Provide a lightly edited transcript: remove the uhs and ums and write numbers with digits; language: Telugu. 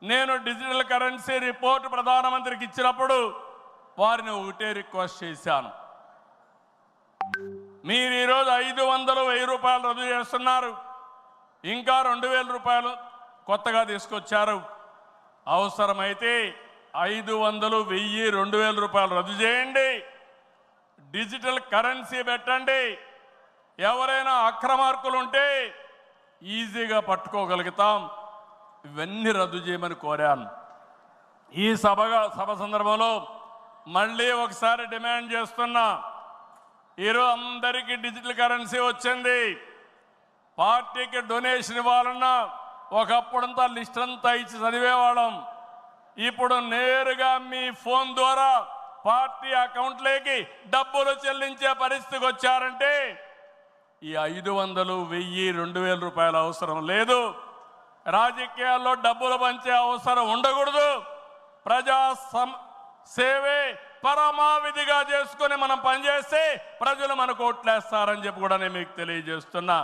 నేను డిజిటల్ కరెన్సీ రిపోర్ట్ ప్రధానమంత్రికి ఇచ్చినప్పుడు వారిని ఒకటే రిక్వెస్ట్ చేశాను. మీరు ఈరోజు 500, 1000 రూపాయలు రద్దు చేస్తున్నారు, ఇంకా 2000 రూపాయలు కొత్తగా తీసుకొచ్చారు. అవసరమైతే 500, 1000, 2000 రూపాయలు రద్దు చేయండి, డిజిటల్ కరెన్సీ పెట్టండి. ఎవరైనా అక్రమార్కులు ఉంటే ఈజీగా పట్టుకోగలుగుతాం. ఇవన్నీ రద్దు చేయమని కోరాను. ఈ సభ సందర్భంలో మళ్ళీ ఒకసారి డిమాండ్ చేస్తున్నా. ఈరోజు అందరికీ డిజిటల్ కరెన్సీ వచ్చింది. పార్టీకి డొనేషన్ ఇవ్వాలన్నా ఒకప్పుడంతా లిస్ట్ అంతా ఇచ్చి చదివేవాళ్ళం. ఇప్పుడు నేరుగా మీ ఫోన్ ద్వారా పార్టీ అకౌంట్లోకి డబ్బులు చెల్లించే పరిస్థితికి వచ్చారంటే ఈ 500, 1000, 2000 రూపాయల అవసరం లేదు. రాజకీయాల్లో డబ్బులు పంచే అవసరం ఉండకూడదు. ప్రజా సేవే పరమావిధిగా చేసుకుని మనం పనిచేస్తే ప్రజలు మనకు ఓట్లేస్తారని చెప్పి కూడా నేను మీకు తెలియజేస్తున్నా.